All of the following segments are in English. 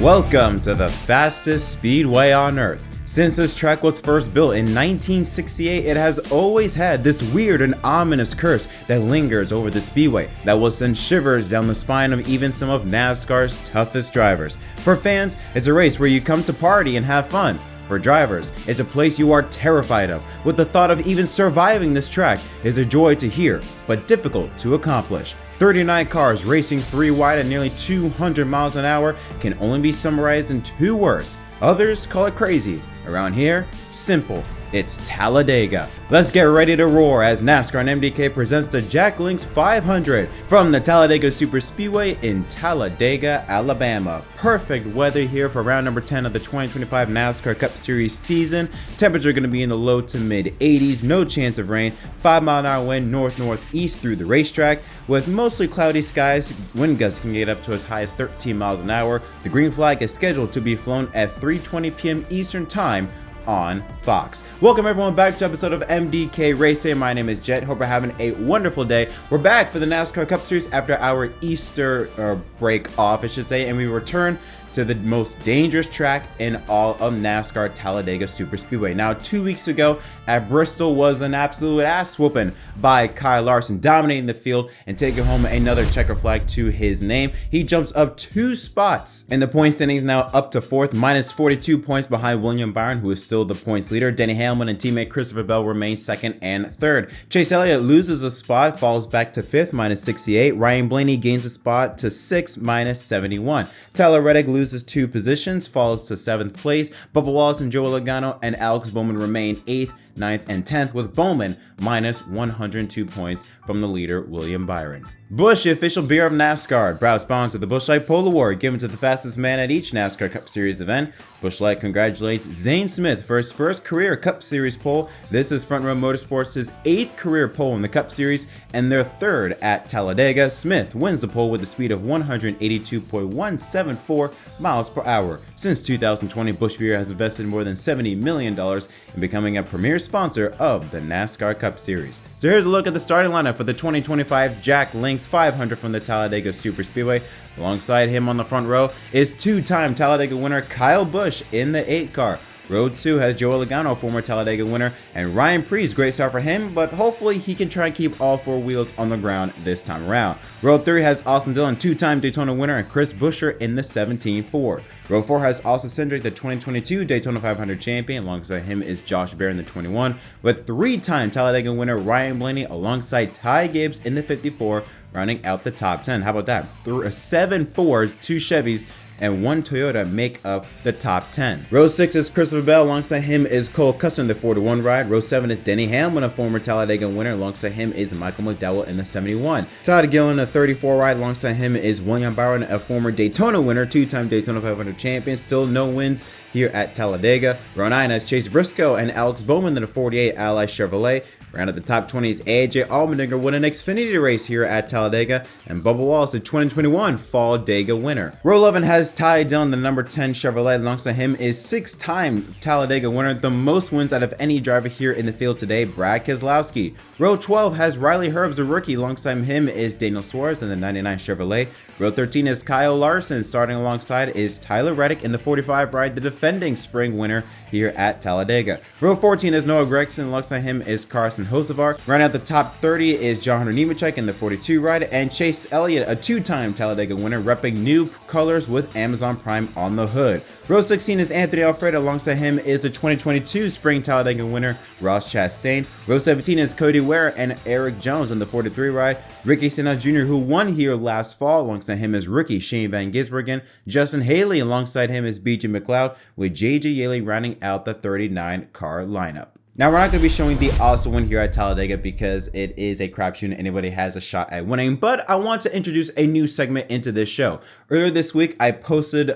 Welcome to the fastest speedway on Earth. Since this track was first built in 1968, it has always had this weird and ominous curse that lingers over the speedway that will send shivers down the spine of even some of NASCAR's toughest drivers. For fans, it's a race where you come to party and have fun. For drivers, it's a place you are terrified of, with the thought of even surviving this track is a joy to hear, but difficult to accomplish. 39 cars racing 3 wide at nearly 200 miles an hour can only be summarized in 2 words. Others call it crazy. Around here, simple. It's Talladega. Let's get ready to roar as NASCAR and MDK presents the Jack Links 500 from the Talladega Superspeedway in Talladega, Alabama. Perfect weather here for round number 10 of the 2025 NASCAR Cup Series season. Temperature going to be in the low to mid 80s, no chance of rain, 5-mile-an-hour wind north-northeast through the racetrack. With mostly cloudy skies, wind gusts can get up to as high as 13 miles an hour. The green flag is scheduled to be flown at 3:20 p.m. Eastern Time on Fox. Welcome everyone back to episode of MDK RaceDay. My name is Jet. Hope you're having a wonderful day. We're back for the NASCAR Cup Series after our Easter break off, I should say, and we return to the most dangerous track in all of NASCAR, Talladega Superspeedway. Now, 2 weeks ago at Bristol was an absolute ass whooping by Kyle Larson, dominating the field and taking home another checker flag to his name. He jumps up 2 spots in the point standings, now up to 4th, minus 42 points behind William Byron, who is still the points leader. Denny Hamlin and teammate Christopher Bell remain 2nd and 3rd. Chase Elliott loses a spot, falls back to 5th, minus 68. Ryan Blaney gains a spot to 6th, minus 71. Tyler Reddick loses 2 positions, falls to 7th place. Bubba Wallace and Joey Logano and Alex Bowman remain 8th, 9th, and 10th, with Bowman minus 102 points from the leader, William Byron. Busch, the official beer of NASCAR, proud sponsor of the Busch Light Pole Award, given to the fastest man at each NASCAR Cup Series event. Busch Light congratulates Zane Smith for his first career Cup Series pole. This is Front Row Motorsports' 8th career pole in the Cup Series and their 3rd at Talladega. Smith wins the pole with a speed of 182.174 miles per hour. Since 2020, Busch Beer has invested more than $70 million in becoming a premier sponsor of the NASCAR Cup Series. So here's a look at the starting lineup for the 2025 Jack Links 500 from the Talladega Superspeedway. Alongside him on the front row is 2-time Talladega winner Kyle Busch in the 8 car. Row 2 has Joey Logano, former Talladega winner, and Ryan Preece. Great start for him, but hopefully he can try and keep all 4 wheels on the ground this time around. Row 3 has Austin Dillon, 2-time Daytona winner, and Chris Buescher in the 17 Ford. Row 4 has Austin Cindric, the 2022 Daytona 500 champion. Alongside him is Josh Berry in the 21, with 3-time Talladega winner Ryan Blaney alongside Ty Gibbs in the 54, rounding out the top 10. How about that? 7 Fords, 2 Chevys, and 1 Toyota make up the top 10. Row 6 is Christopher Bell. Alongside him is Cole Custer in the 41 ride. Row 7 is Denny Hamlin, a former Talladega winner. Alongside him is Michael McDowell in the 71. Todd Gillen, a 34 ride. Alongside him is William Byron, a former Daytona winner, 2-time Daytona 500 champion. Still no wins here at Talladega. Row 9 has Chase Briscoe and Alex Bowman in the 48 Ally Chevrolet. Round at the top 20 is AJ Allmendinger won an Xfinity race here at Talladega, and Bubba Wallace, the 2021 Fall Dega winner. Row 11 has Ty Dillon, the number 10 Chevrolet. Alongside him is 6-time Talladega winner, the most wins out of any driver here in the field today, Brad Keselowski. Row 12 has Riley Herbst, a rookie. Alongside him is Daniel Suarez in the 99 Chevrolet. Row 13 is Kyle Larson. Starting alongside is Tyler Reddick in the 45 ride, the defending spring winner here at Talladega. Row 14 is Noah Gragson. Alongside him is Carson Hocevar. Rounding out the top 30 is John Hunter Nemechek in the 42 ride, and Chase Elliott, a 2-time Talladega winner, repping new colors with Amazon Prime on the hood. Row 16 is Anthony Alfredo. Alongside him is the 2022 Spring Talladega winner, Ross Chastain. Row 17 is Cody Ware and Eric Jones on the 43 ride. Ricky Stenhouse Jr., who won here last fall. Alongside him is rookie Shane Van Gisbergen. Justin Haley alongside him is BJ McLeod, with JJ Yeley rounding out the 39 car lineup. Now, we're not going to be showing the awesome win here at Talladega because it is a crapshoot and anybody has a shot at winning, but I want to introduce a new segment into this show. Earlier this week, I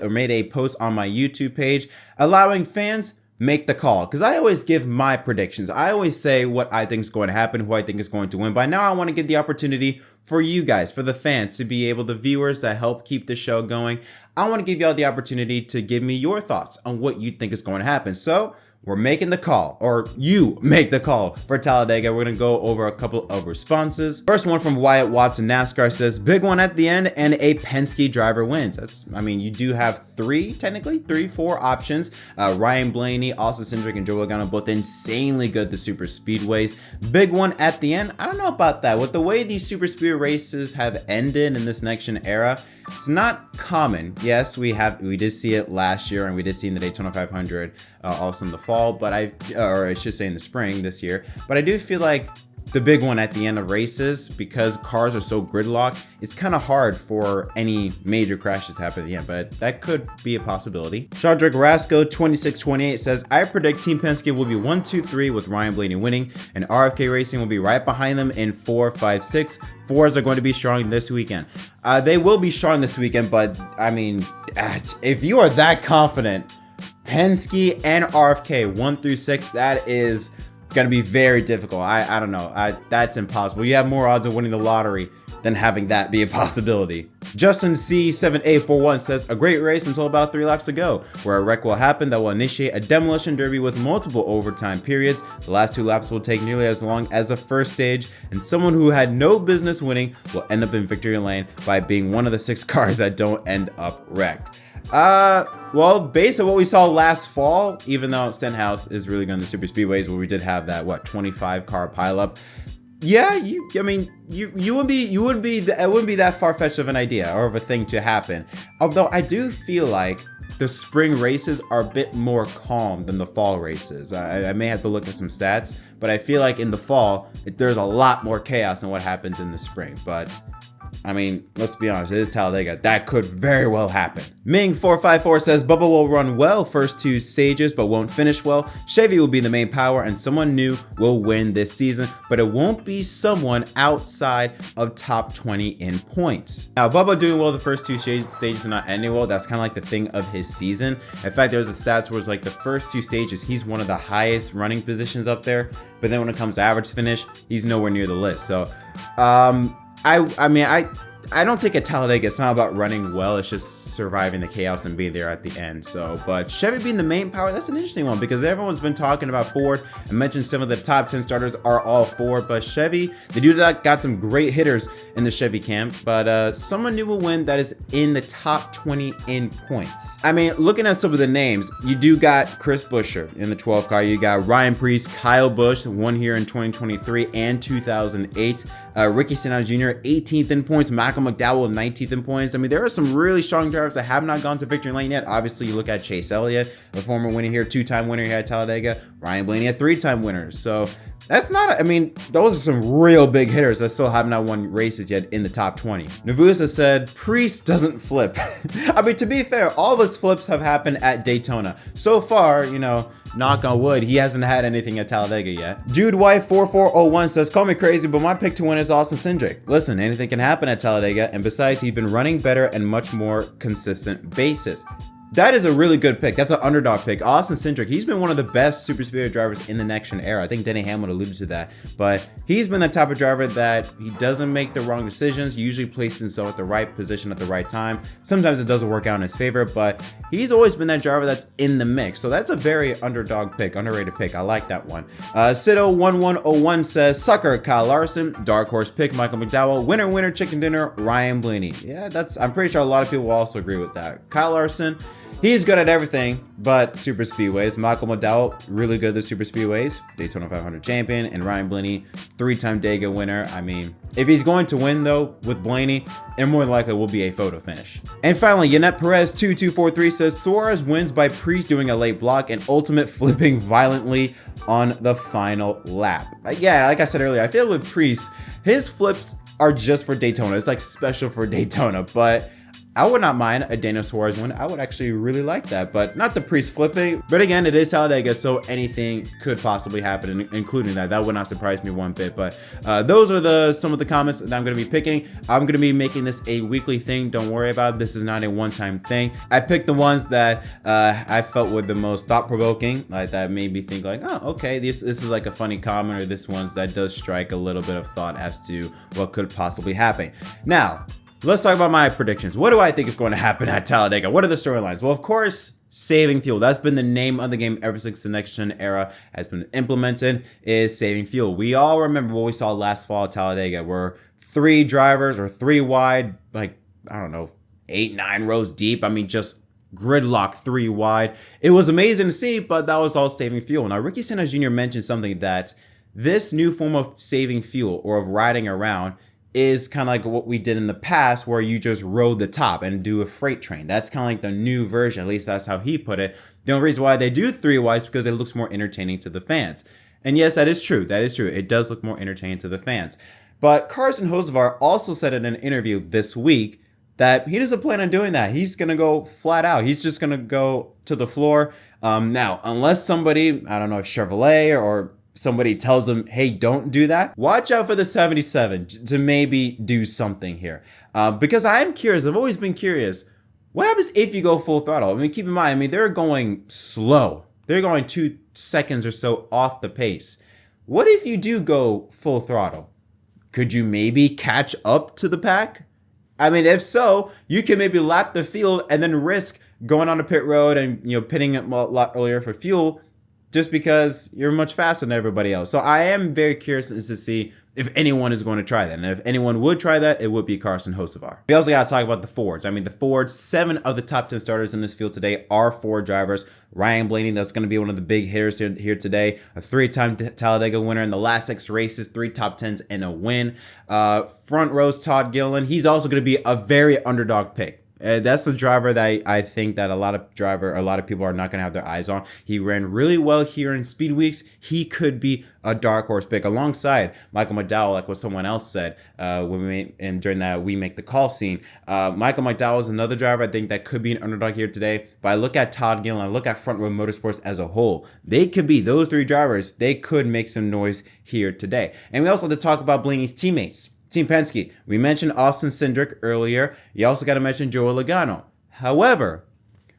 made a post on my YouTube page allowing fans make the call, because I always give my predictions. I always say what I think is going to happen, who I think is going to win. But now I want to give the opportunity for you guys, for the fans, to be able, the viewers that help keep the show going. I want to give y'all the opportunity to give me your thoughts on what you think is going to happen. So we're making the call, or you make the call for Talladega. We're gonna go over a couple of responses. First one from Wyatt Watson NASCAR says, big one at the end and a Penske driver wins. That's, I mean, you do have four options. Ryan Blaney, Austin Cindric, and Joe Logano both insanely good at the super speedways. Big one at the end. I don't know about that. With the way these super speed races have ended in this next gen era, it's not common. Yes, we did see it last year, and we did see in the Daytona 500 also in the fall, but I should say in the spring this year. But I do feel like the big one at the end of races, because cars are so gridlocked, it's kind of hard for any major crashes to happen at the end, but that could be a possibility. Shadrick Rasco 2628 says, I predict Team Penske will be 1, 2, 3 with Ryan Blaney winning, and RFK Racing will be right behind them in 4, 5, 6. Fours are going to be strong this weekend. They will be strong this weekend, but I mean, if you are that confident, Penske and RFK 1 through 6, that is gonna be very difficult. I don't know. That's impossible. You have more odds of winning the lottery than having that be a possibility. Justin C7841 says, a great race until about 3 laps to go, where a wreck will happen that will initiate a demolition derby with multiple overtime periods. The last 2 laps will take nearly as long as the first stage, and someone who had no business winning will end up in victory lane by being one of the 6 cars that don't end up wrecked. Well, based on what we saw last fall, even though Stenhouse is really good in the super speedways, where we did have that 25 car pileup. Yeah, it wouldn't be that far-fetched of an idea or of a thing to happen. Although I do feel like the spring races are a bit more calm than the fall races. I may have to look at some stats, but I feel like in the fall there's a lot more chaos than what happens in the spring. But I mean, let's be honest, it is Talladega. That could very well happen. Ming454 says, Bubba will run well first 2 stages, but won't finish well. Chevy will be the main power, and someone new will win this season, but it won't be someone outside of top 20 in points. Now, Bubba doing well the first 2 stages and not ending well, that's kind of like the thing of his season. In fact, there's a stats where it's like the first 2 stages, he's one of the highest running positions up there, but then when it comes to average finish, he's nowhere near the list. So, I don't think at Talladega it's not about running well, it's just surviving the chaos and being there at the end. So, but Chevy being the main power, that's an interesting one, because everyone's been talking about Ford and mentioned some of the top 10 starters are all Ford, but Chevy, they do got some great hitters in the Chevy camp, but someone new will win that is in the top 20 in points. I mean, looking at some of the names, you do got Chris Buescher in the 12 car, you got Ryan Preece, Kyle Busch, won here in 2023 and 2008, Ricky Stenhouse Jr., 18th in points, Malcolm McDowell, 19th in points. I mean, there are some really strong drivers that have not gone to victory lane yet. Obviously, you look at Chase Elliott, a former winner here, 2-time winner here at Talladega, Ryan Blaney, a 3-time winner. So that's not, I mean, those are some real big hitters that still have not won races yet in the top 20. Navusa said, Preece doesn't flip. I mean, to be fair, all of his flips have happened at Daytona. So far, you know, knock on wood, he hasn't had anything at Talladega yet. Jude White 4401 says, call me crazy, but my pick to win is Austin Cindric. Listen, anything can happen at Talladega, and besides, he's been running better and much more consistent basis. That is a really good pick. That's an underdog pick. Austin Cindric, he's been one of the best super speedway drivers in the next gen era. I think Denny Hamlin alluded to that, but he's been the type of driver that he doesn't make the wrong decisions. He usually places himself at the right position at the right time. Sometimes it doesn't work out in his favor, but he's always been that driver that's in the mix. So that's a very underdog pick, underrated pick. I like that one. Sido1101 says, sucker, Kyle Larson, dark horse pick, Michael McDowell, winner, chicken dinner, Ryan Blaney. Yeah, I'm pretty sure a lot of people will also agree with that. Kyle Larson, he's good at everything but super speedways. Michael McDowell, really good at the super speedways, Daytona 500 champion, and Ryan Blaney, 3-time Daytona winner. I mean, if he's going to win though with Blaney, it more than likely will be a photo finish. And finally, Yanette Perez 2243 says, Suarez wins by Preece doing a late block and Ultimate flipping violently on the final lap. Yeah, like I said earlier, I feel with Preece, his flips are just for Daytona. It's like special for Daytona, but I would not mind a Daniel Suarez win. I would actually really like that, but not the Preece flipping. But again, it is Talladega, so anything could possibly happen, including that. That would not surprise me one bit. But those are some of the comments that I'm going to be picking. I'm going to be making this a weekly thing. Don't worry about it. This is not a one-time thing. I picked the ones that I felt were the most thought-provoking, like that made me think like, oh, okay, this is like a funny comment, or this one's that does strike a little bit of thought as to what could possibly happen. Now, let's talk about my predictions. What do I think is going to happen at Talladega? What are the storylines? Well, of course, saving fuel. That's been the name of the game ever since the next gen era has been implemented, is saving fuel. We all remember what we saw last fall at Talladega, where 3 drivers or 3 wide, like, I don't know, 8, 9 rows deep. I mean, just gridlock 3 wide. It was amazing to see, but that was all saving fuel. Now, Ricky Stenhouse Jr. mentioned something that this new form of saving fuel or of riding around is kind of like what we did in the past, where you just rode the top and do a freight train. That's kind of like the new version. At least that's how he put it. The only reason why they do 3 wides is because it looks more entertaining to the fans. And yes, that is true. That is true. It does look more entertaining to the fans. But Carson Hocevar also said in an interview this week that he doesn't plan on doing that. He's going to go flat out. He's just going to go to the floor. Now, unless somebody, I don't know, Chevrolet or somebody tells them, hey, don't do that, watch out for the 77 to maybe do something here. Because I am curious. I've always been curious. What happens if you go full throttle? I mean, keep in mind, I mean, they're going slow. They're going 2 seconds or so off the pace. What if you do go full throttle? Could you maybe catch up to the pack? I mean, if so, you can maybe lap the field and then risk going on the pit road and, pitting it a lot earlier for fuel, just because you're much faster than everybody else. So I am very curious as to see if anyone is going to try that. And if anyone would try that, it would be Carson Hocevar. We also got to talk about the Fords. I mean, the Fords, 7 of the top 10 starters in this field today are Ford drivers. Ryan Blaney, that's going to be one of the big hitters here today. A 3-time Talladega winner in the last 6 races, 3 top 10s and a win. Front row's Todd Gilliland. He's also going to be a very underdog pick. That's the driver that I think that a lot of people are not going to have their eyes on. He ran really well here in Speed Weeks. He could be a dark horse pick alongside Michael McDowell, like what someone else said during that We Make the Call scene. Michael McDowell is another driver I think that could be an underdog here today. But I look at Todd Gilliland, I look at Front Row Motorsports as a whole. They could be, those 3 drivers, they could make some noise here today. And we also have to talk about Blaney's teammates. Team Penske. We mentioned Austin Cindric earlier. You also got to mention Joey Logano. However,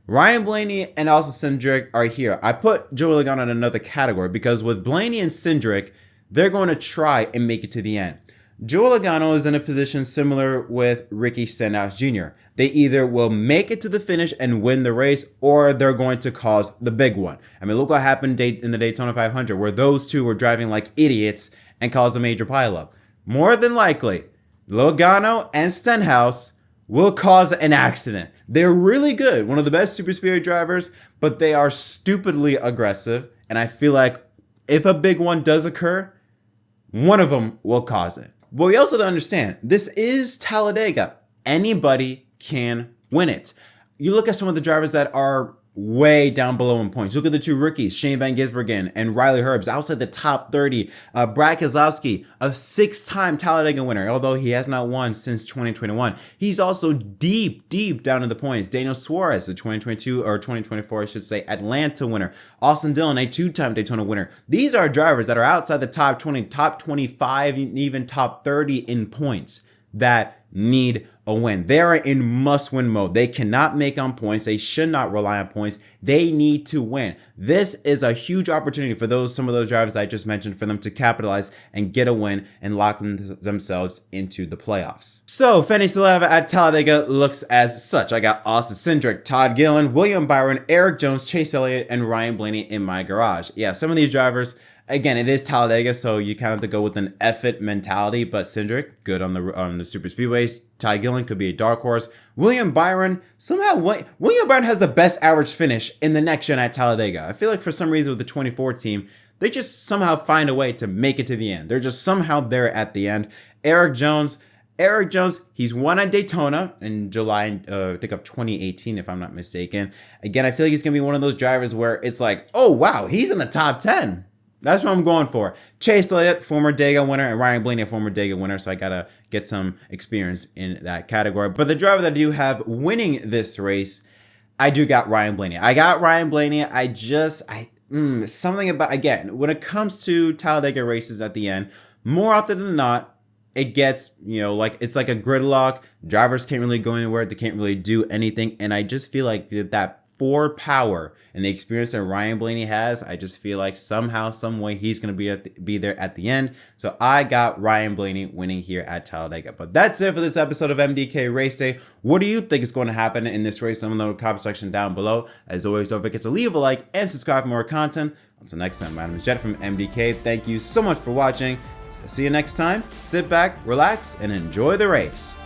Ryan Blaney and Austin Cindric are here. I put Joey Logano in another category because with Blaney and Cindric, they're going to try and make it to the end. Joey Logano is in a position similar with Ricky Stenhouse Jr. They either will make it to the finish and win the race, or they're going to cause the big one. I mean, look what happened in the Daytona 500, where those 2 were driving like idiots and caused a major pileup. More than likely, Logano and Stenhouse will cause an accident. They're really good, one of the best super speedway drivers, but they are stupidly aggressive. And I feel like if a big one does occur, one of them will cause it. But we also have to understand, this is Talladega. Anybody can win it. You look at some of the drivers that are way down below in points. Look at the 2 rookies, Shane Van Gisbergen and Riley Herbst, outside the top 30. Brad Keselowski, a 6-time Talladega winner, although he has not won since 2021. He's also deep down in the points. Daniel Suarez, the 2022 or 2024, I should say, Atlanta winner. Austin Dillon, a 2-time Daytona winner. These are drivers that are outside the top 20, top 25, even top 30 in points that need a win. They are in must-win mode. They cannot make on points. They should not rely on points. They need to win. This is a huge opportunity for some of those drivers I just mentioned, for them to capitalize and get a win and lock themselves into the playoffs. So, Fantasy Lab at Talladega looks as such. I got Austin Cindric, Todd Gilliland, William Byron, Eric Jones, Chase Elliott, and Ryan Blaney in my garage. Yeah, some of these drivers, again, it is Talladega, so you kind of have to go with an effort mentality, but Cindric, good on the super speedways. Ty Gilliland could be a dark horse. William Byron, William Byron has the best average finish in the next gen at Talladega. I feel like for some reason with the 24 team, they just somehow find a way to make it to the end. They're just somehow there at the end. Eric Jones, he's won at Daytona in July, I think of 2018, if I'm not mistaken. Again, I feel like he's going to be one of those drivers where it's like, oh, wow, he's in the top 10. That's what I'm going for. Chase Elliott, former Dega winner, and Ryan Blaney, a former Dega winner, so I got to get some experience in that category. But the driver that I do have winning this race, I do got Ryan Blaney. Something about, again, when it comes to Talladega races at the end, more often than not, it gets, it's like a gridlock. Drivers can't really go anywhere. They can't really do anything. And I just feel like that for power and the experience that Ryan Blaney has, I just feel like somehow, some way he's going to be there at the end. So I got Ryan Blaney winning here at Talladega. But that's it for this episode of MDK Race Day. What do you think is going to happen in this race? Let me know in the comment section down below. As always, don't forget to leave a like and subscribe for more content. Until next time, my name is Jet from MDK. Thank you so much for watching. So see you next time. Sit back, relax, and enjoy the race.